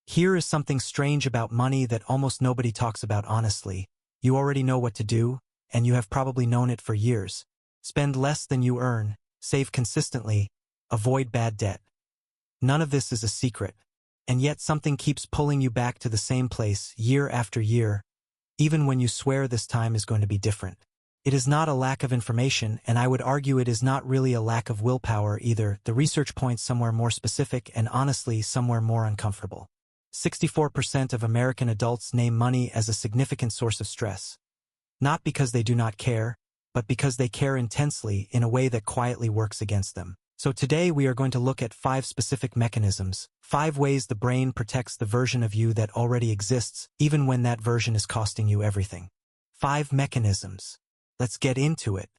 Here is something strange about money that almost nobody talks about honestly. You already know what to do, and you have probably known it for years. Spend less than you earn, save consistently, avoid bad debt. None of this is a secret, and yet something keeps pulling you back to the same place year after year, even when you swear this time is going to be different. It is not a lack of information, and I would argue it is not really a lack of willpower either. The research points somewhere more specific and honestly somewhere more uncomfortable. 64% of American adults name money as a significant source of stress. Not because they do not care, but because they care intensely in a way that quietly works against them. So today we are going to look at 5 specific mechanisms, 5 ways the brain protects the version of you that already exists, even when that version is costing you everything. 5 mechanisms. Let's get into it.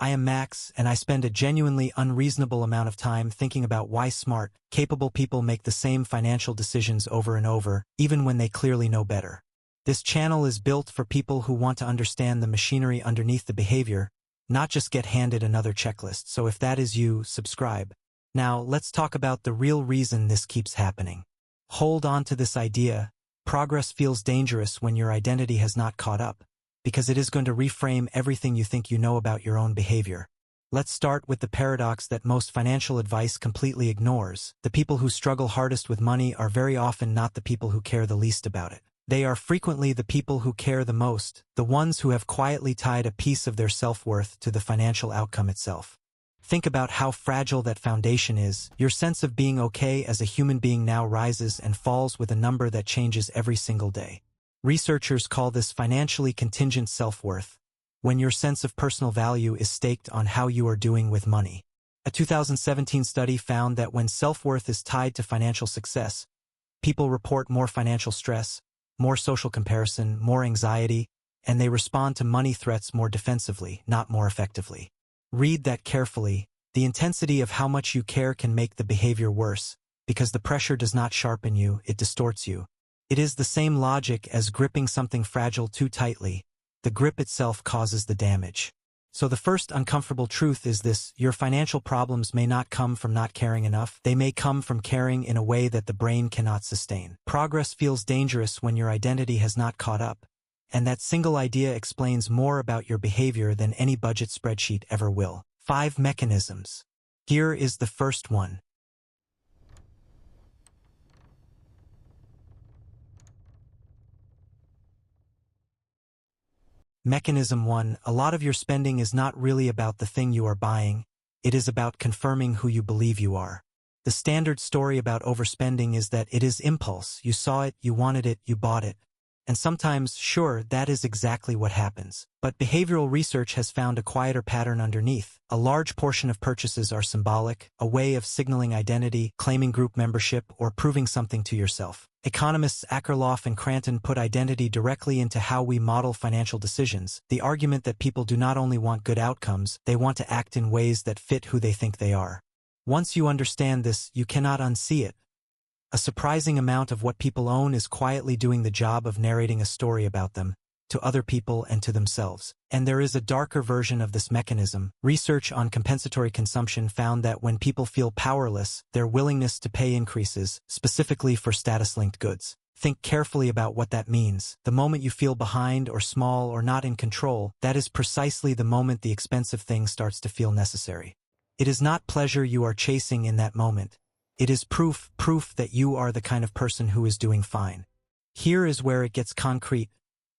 I am Max, and I spend a genuinely unreasonable amount of time thinking about why smart, capable people make the same financial decisions over and over, even when they clearly know better. This channel is built for people who want to understand the machinery underneath the behavior, not just get handed another checklist. So if that is you, subscribe. Now, let's talk about the real reason this keeps happening. Hold on to this idea. Progress feels dangerous when your identity has not caught up, because it is going to reframe everything you think you know about your own behavior. Let's start with the paradox that most financial advice completely ignores. The people who struggle hardest with money are very often not the people who care the least about it. They are frequently the people who care the most, the ones who have quietly tied a piece of their self-worth to the financial outcome itself. Think about how fragile that foundation is. Your sense of being okay as a human being now rises and falls with a number that changes every single day. Researchers call this financially contingent self-worth, when your sense of personal value is staked on how you are doing with money. A 2017 study found that when self-worth is tied to financial success, people report more financial stress, more social comparison, more anxiety, and they respond to money threats more defensively, not more effectively. Read that carefully. The intensity of how much you care can make the behavior worse, because the pressure does not sharpen you, it distorts you. It is the same logic as gripping something fragile too tightly. The grip itself causes the damage. So the first uncomfortable truth is this: your financial problems may not come from not caring enough, they may come from caring in a way that the brain cannot sustain. Progress feels dangerous when your identity has not caught up, and that single idea explains more about your behavior than any budget spreadsheet ever will. 5 mechanisms. Here is the first one. Mechanism 1. A lot of your spending is not really about the thing you are buying, it is about confirming who you believe you are. The standard story about overspending is that it is impulse. You saw it, you wanted it, you bought it. And sometimes, sure, that is exactly what happens. But behavioral research has found a quieter pattern underneath. A large portion of purchases are symbolic, a way of signaling identity, claiming group membership, or proving something to yourself. Economists Akerlof and Kranton put identity directly into how we model financial decisions. The argument that people do not only want good outcomes, they want to act in ways that fit who they think they are. Once you understand this, you cannot unsee it. A surprising amount of what people own is quietly doing the job of narrating a story about them, to other people and to themselves. And there is a darker version of this mechanism. Research on compensatory consumption found that when people feel powerless, their willingness to pay increases, specifically for status-linked goods. Think carefully about what that means. The moment you feel behind or small or not in control, that is precisely the moment the expensive thing starts to feel necessary. It is not pleasure you are chasing in that moment. It is proof that you are the kind of person who is doing fine. Here is where it gets concrete.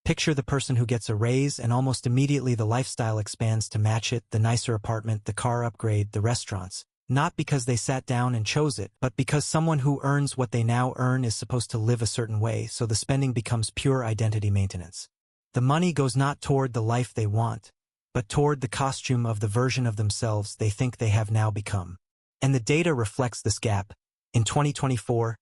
Picture the person who gets a raise and almost immediately the lifestyle expands to match it, the nicer apartment, the car upgrade, the restaurants. Not because they sat down and chose it, but because someone who earns what they now earn is supposed to live a certain way, so the spending becomes pure identity maintenance. The money goes not toward the life they want, but toward the costume of the version of themselves they think they have now become. And the data reflects this gap. In 2024,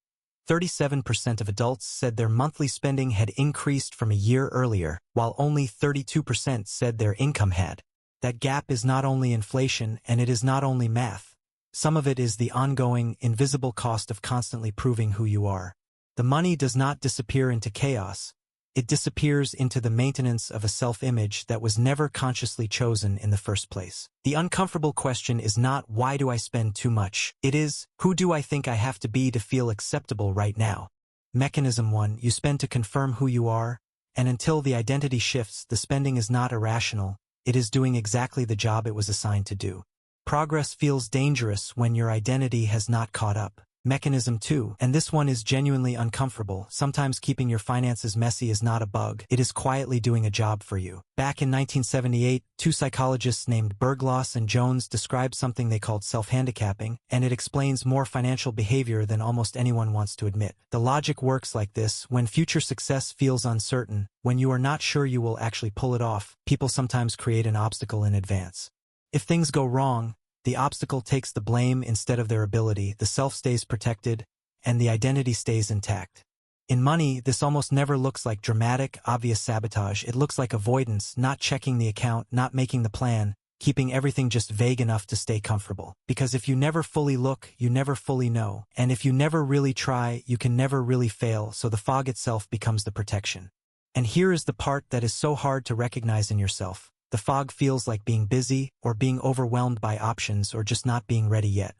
37% of adults said their monthly spending had increased from a year earlier, while only 32% said their income had. That gap is not only inflation, and it is not only math. Some of it is the ongoing, invisible cost of constantly proving who you are. The money does not disappear into chaos. It disappears into the maintenance of a self-image that was never consciously chosen in the first place. The uncomfortable question is not, why do I spend too much? It is, who do I think I have to be to feel acceptable right now? Mechanism 1, you spend to confirm who you are, and until the identity shifts, the spending is not irrational, it is doing exactly the job it was assigned to do. Progress feels dangerous when your identity has not caught up. Mechanism 2, and this one is genuinely uncomfortable. Sometimes keeping your finances messy is not a bug, it is quietly doing a job for you. Back in 1978, two psychologists named Berglos and Jones described something they called self-handicapping, and it explains more financial behavior than almost anyone wants to admit. The logic works like this: when future success feels uncertain, when you are not sure you will actually pull it off, people sometimes create an obstacle in advance. If things go wrong, the obstacle takes the blame instead of their ability, the self stays protected, and the identity stays intact. In money, this almost never looks like dramatic, obvious sabotage. It looks like avoidance, not checking the account, not making the plan, keeping everything just vague enough to stay comfortable. Because if you never fully look, you never fully know. And if you never really try, you can never really fail, so the fog itself becomes the protection. And here is the part that is so hard to recognize in yourself. The fog feels like being busy, or being overwhelmed by options, or just not being ready yet.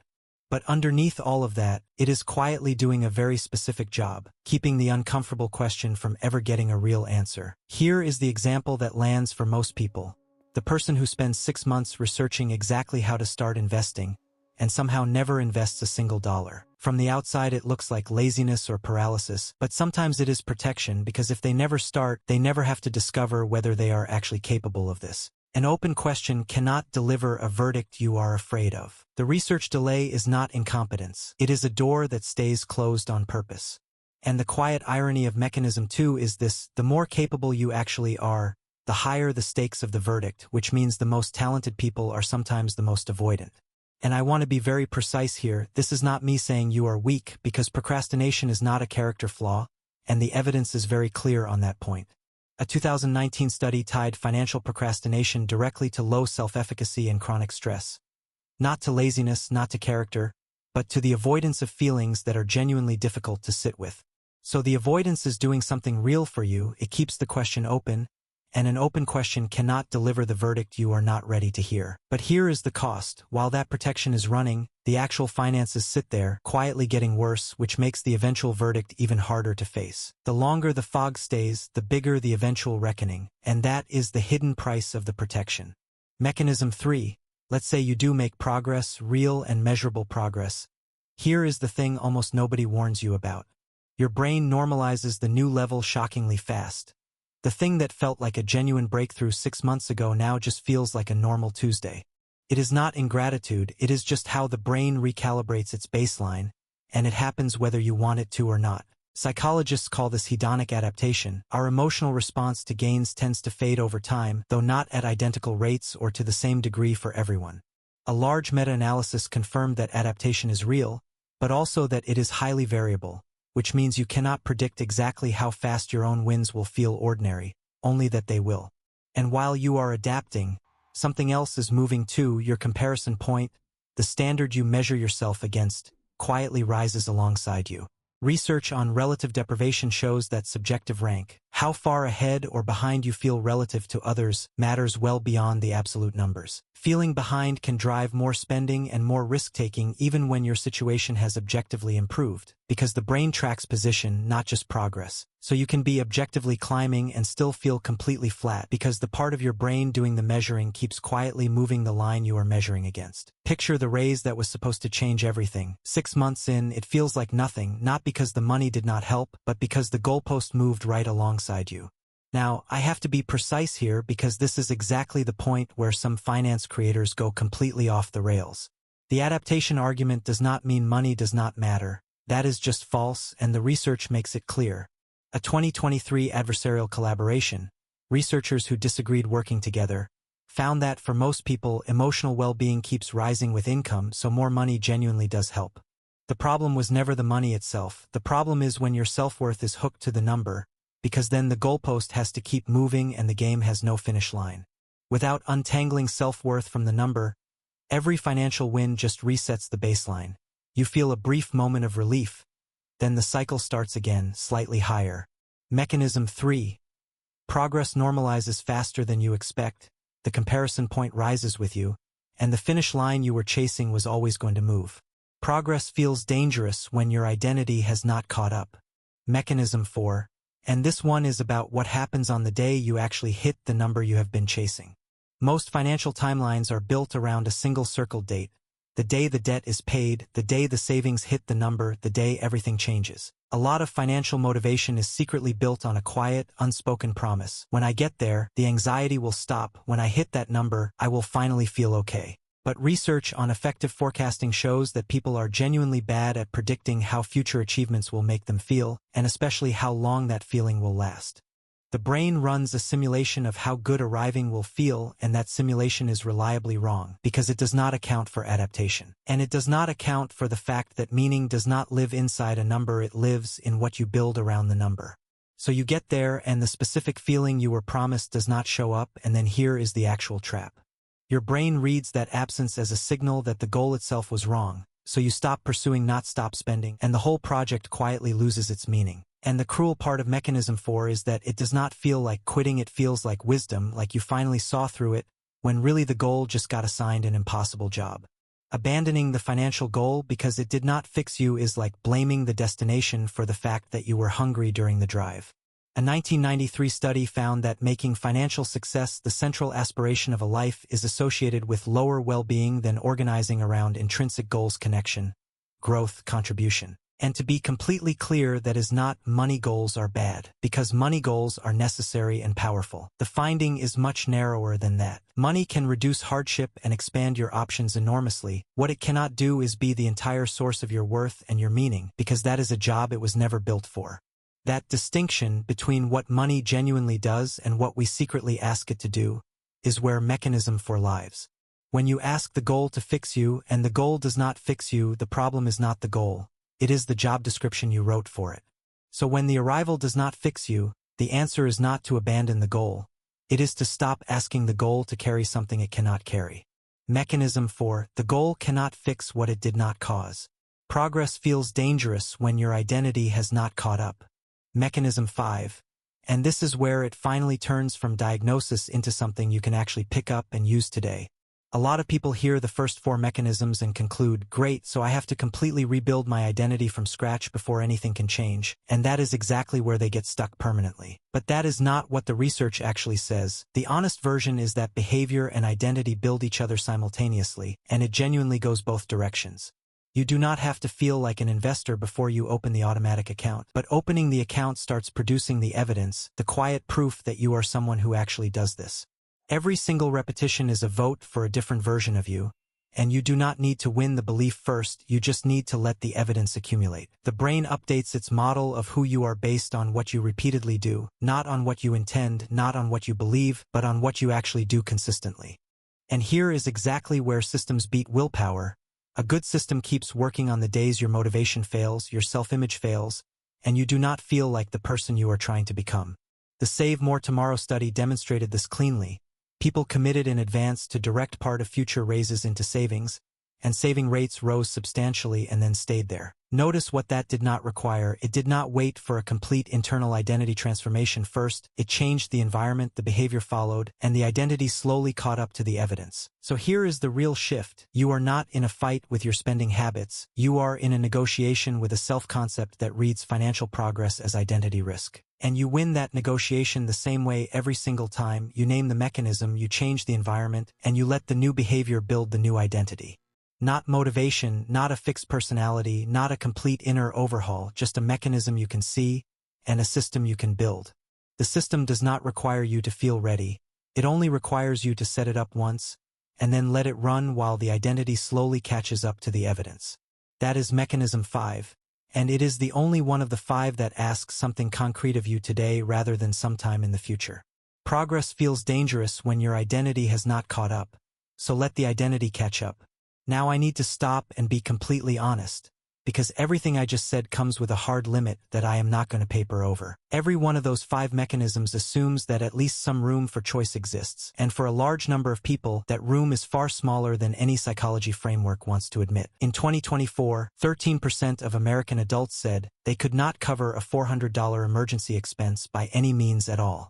But underneath all of that, it is quietly doing a very specific job, keeping the uncomfortable question from ever getting a real answer. Here is the example that lands for most people. The person who spends 6 months researching exactly how to start investing, and somehow never invests a single dollar. From the outside it looks like laziness or paralysis, but sometimes it is protection, because if they never start, they never have to discover whether they are actually capable of this. An open question cannot deliver a verdict you are afraid of. The research delay is not incompetence. It is a door that stays closed on purpose. And the quiet irony of mechanism 2 is this: the more capable you actually are, the higher the stakes of the verdict, which means the most talented people are sometimes the most avoidant. And I want to be very precise here. This is not me saying you are weak, because procrastination is not a character flaw, and the evidence is very clear on that point. A 2019 study tied financial procrastination directly to low self-efficacy and chronic stress. Not to laziness, not to character, but to the avoidance of feelings that are genuinely difficult to sit with. So the avoidance is doing something real for you. It keeps the question open, and an open question cannot deliver the verdict you are not ready to hear. But here is the cost. While that protection is running, the actual finances sit there, quietly getting worse, which makes the eventual verdict even harder to face. The longer the fog stays, the bigger the eventual reckoning, and that is the hidden price of the protection. Mechanism 3. Let's say you do make progress, real and measurable progress. Here is the thing almost nobody warns you about. Your brain normalizes the new level shockingly fast. The thing that felt like a genuine breakthrough 6 months ago now just feels like a normal Tuesday. It is not ingratitude, it is just how the brain recalibrates its baseline, and it happens whether you want it to or not. Psychologists call this hedonic adaptation. Our emotional response to gains tends to fade over time, though not at identical rates or to the same degree for everyone. A large meta-analysis confirmed that adaptation is real, but also that it is highly variable, which means you cannot predict exactly how fast your own wins will feel ordinary, only that they will. And while you are adapting, something else is moving too. Your comparison point, the standard you measure yourself against, quietly rises alongside you. Research on relative deprivation shows that subjective rank, how far ahead or behind you feel relative to others, matters well beyond the absolute numbers. Feeling behind can drive more spending and more risk-taking even when your situation has objectively improved, because the brain tracks position, not just progress. So you can be objectively climbing and still feel completely flat, because the part of your brain doing the measuring keeps quietly moving the line you are measuring against. Picture the raise that was supposed to change everything. 6 months in, it feels like nothing, not because the money did not help, but because the goalpost moved right alongside you. Now, I have to be precise here, because this is exactly the point where some finance creators go completely off the rails. The adaptation argument does not mean money does not matter. That is just false, and the research makes it clear. A 2023 adversarial collaboration, researchers who disagreed working together, found that for most people, emotional well-being keeps rising with income, so more money genuinely does help. The problem was never the money itself. The problem is when your self-worth is hooked to the number, because then the goalpost has to keep moving and the game has no finish line. Without untangling self-worth from the number, every financial win just resets the baseline. You feel a brief moment of relief, then the cycle starts again, slightly higher. Mechanism 3. Progress normalizes faster than you expect, the comparison point rises with you, and the finish line you were chasing was always going to move. Progress feels dangerous when your identity has not caught up. Mechanism 4, and this one is about what happens on the day you actually hit the number you have been chasing. Most financial timelines are built around a single circled date. The day the debt is paid, the day the savings hit the number, the day everything changes. A lot of financial motivation is secretly built on a quiet, unspoken promise. When I get there, the anxiety will stop. When I hit that number, I will finally feel okay. But research on effective forecasting shows that people are genuinely bad at predicting how future achievements will make them feel, and especially how long that feeling will last. The brain runs a simulation of how good arriving will feel, and that simulation is reliably wrong, because it does not account for adaptation. And it does not account for the fact that meaning does not live inside a number, it lives in what you build around the number. So you get there and the specific feeling you were promised does not show up, and then here is the actual trap. Your brain reads that absence as a signal that the goal itself was wrong, so you stop pursuing, not stop spending, and the whole project quietly loses its meaning. And the cruel part of Mechanism 4 is that it does not feel like quitting, it feels like wisdom, like you finally saw through it, when really the goal just got assigned an impossible job. Abandoning the financial goal because it did not fix you is like blaming the destination for the fact that you were hungry during the drive. A 1993 study found that making financial success the central aspiration of a life is associated with lower well-being than organizing around intrinsic goals: connection, growth, contribution. And to be completely clear, that is not money goals are bad, because money goals are necessary and powerful. The finding is much narrower than that. Money can reduce hardship and expand your options enormously. What it cannot do is be the entire source of your worth and your meaning, because that is a job it was never built for. That distinction between what money genuinely does and what we secretly ask it to do is where Mechanism 4 lives. When you ask the goal to fix you and the goal does not fix you, the problem is not the goal. It is the job description you wrote for it. So when the arrival does not fix you, the answer is not to abandon the goal. It is to stop asking the goal to carry something it cannot carry. Mechanism 4, the goal cannot fix what it did not cause. Progress feels dangerous when your identity has not caught up. Mechanism 5, and this is where it finally turns from diagnosis into something you can actually pick up and use today. A lot of people hear the first 4 mechanisms and conclude, great, so I have to completely rebuild my identity from scratch before anything can change, and that is exactly where they get stuck permanently. But that is not what the research actually says. The honest version is that behavior and identity build each other simultaneously, and it genuinely goes both directions. You do not have to feel like an investor before you open the automatic account, but opening the account starts producing the evidence, the quiet proof that you are someone who actually does this. Every single repetition is a vote for a different version of you, and you do not need to win the belief first, you just need to let the evidence accumulate. The brain updates its model of who you are based on what you repeatedly do, not on what you intend, not on what you believe, but on what you actually do consistently. And here is exactly where systems beat willpower. A good system keeps working on the days your motivation fails, your self-image fails, and you do not feel like the person you are trying to become. The Save More Tomorrow study demonstrated this cleanly. People committed in advance to direct part of future raises into savings, and saving rates rose substantially and then stayed there. Notice what that did not require. It did not wait for a complete internal identity transformation first. It changed the environment, the behavior followed, and the identity slowly caught up to the evidence. So here is the real shift. You are not in a fight with your spending habits. You are in a negotiation with a self-concept that reads financial progress as identity risk. And you win that negotiation the same way every single time. You name the mechanism, you change the environment, and you let the new behavior build the new identity. Not motivation, not a fixed personality, not a complete inner overhaul, just a mechanism you can see and a system you can build. The system does not require you to feel ready. It only requires you to set it up once and then let it run while the identity slowly catches up to the evidence. That is Mechanism 5. And it is the only one of the 5 that asks something concrete of you today rather than sometime in the future. Progress feels dangerous when your identity has not caught up, so let the identity catch up. Now I need to stop and be completely honest, because everything I just said comes with a hard limit that I am not going to paper over. Every one of those 5 mechanisms assumes that at least some room for choice exists, and for a large number of people, that room is far smaller than any psychology framework wants to admit. In 2024, 13% of American adults said they could not cover a $400 emergency expense by any means at all.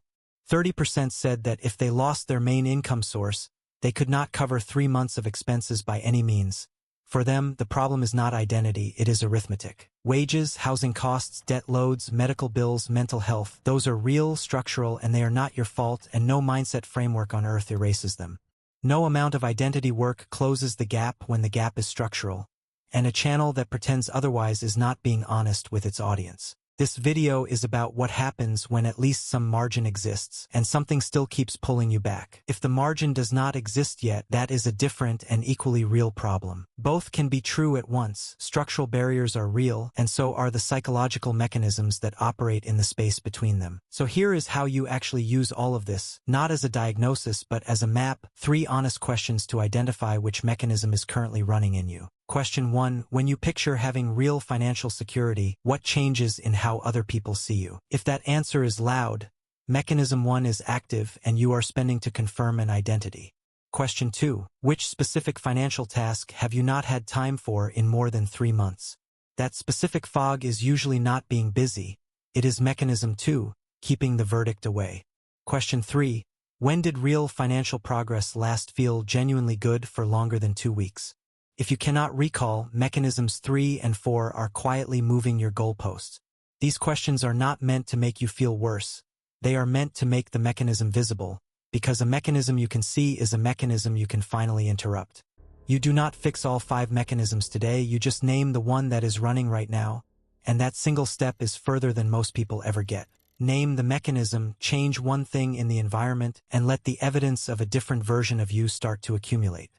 30% said that if they lost their main income source, they could not cover 3 months of expenses by any means. For them, the problem is not identity, it is arithmetic. Wages, housing costs, debt loads, medical bills, mental health, those are real, structural, and they are not your fault, and no mindset framework on earth erases them. No amount of identity work closes the gap when the gap is structural, and a channel that pretends otherwise is not being honest with its audience. This video is about what happens when at least some margin exists, and something still keeps pulling you back. If the margin does not exist yet, that is a different and equally real problem. Both can be true at once. Structural barriers are real, and so are the psychological mechanisms that operate in the space between them. So here is how you actually use all of this, not as a diagnosis but as a map. 3 honest questions to identify which mechanism is currently running in you. Question 1. When you picture having real financial security, what changes in how other people see you? If that answer is loud, mechanism 1 is active and you are spending to confirm an identity. Question 2. Which specific financial task have you not had time for in more than 3 months? That specific fog is usually not being busy. It is mechanism 2, keeping the verdict away. Question 3. When did real financial progress last feel genuinely good for longer than 2 weeks? If you cannot recall, mechanisms 3 and 4 are quietly moving your goalposts. These questions are not meant to make you feel worse. They are meant to make the mechanism visible, because a mechanism you can see is a mechanism you can finally interrupt. You do not fix all 5 mechanisms today, you just name the one that is running right now, and that single step is further than most people ever get. Name the mechanism, change one thing in the environment, and let the evidence of a different version of you start to accumulate.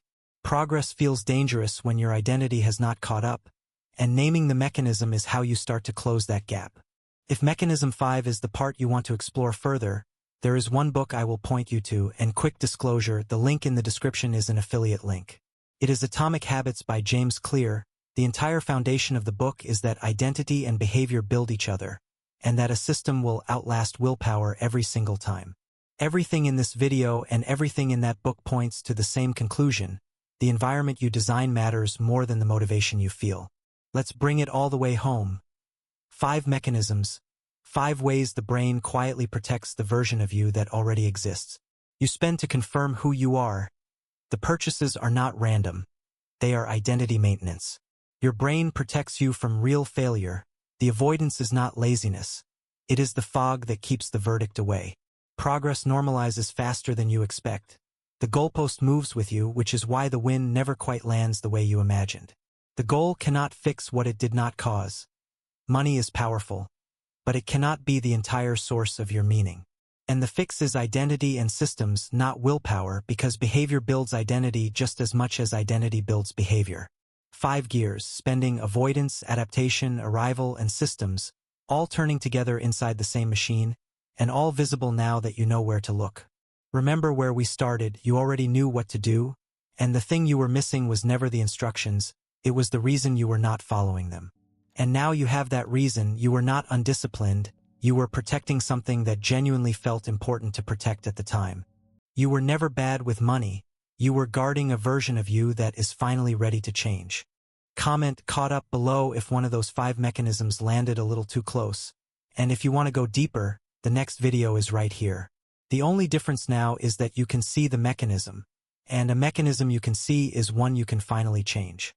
Progress feels dangerous when your identity has not caught up, and naming the mechanism is how you start to close that gap. If mechanism 5 is the part you want to explore further, there is one book I will point you to, and quick disclosure, the link in the description is an affiliate link. It is Atomic Habits by James Clear. The entire foundation of the book is that identity and behavior build each other, and that a system will outlast willpower every single time. Everything in this video and everything in that book points to the same conclusion. The environment you design matters more than the motivation you feel. Let's bring it all the way home. 5 mechanisms. 5 ways the brain quietly protects the version of you that already exists. You spend to confirm who you are. The purchases are not random. They are identity maintenance. Your brain protects you from real failure. The avoidance is not laziness. It is the fog that keeps the verdict away. Progress normalizes faster than you expect. The goalpost moves with you, which is why the win never quite lands the way you imagined. The goal cannot fix what it did not cause. Money is powerful, but it cannot be the entire source of your meaning. And the fix is identity and systems, not willpower, because behavior builds identity just as much as identity builds behavior. 5 gears: spending, avoidance, adaptation, arrival, and systems, all turning together inside the same machine, and all visible now that you know where to look. Remember where we started, you already knew what to do, and the thing you were missing was never the instructions, it was the reason you were not following them. And now you have that reason, you were not undisciplined, you were protecting something that genuinely felt important to protect at the time. You were never bad with money, you were guarding a version of you that is finally ready to change. Comment "caught up" below if one of those 5 mechanisms landed a little too close. And if you want to go deeper, the next video is right here. The only difference now is that you can see the mechanism, and a mechanism you can see is one you can finally change.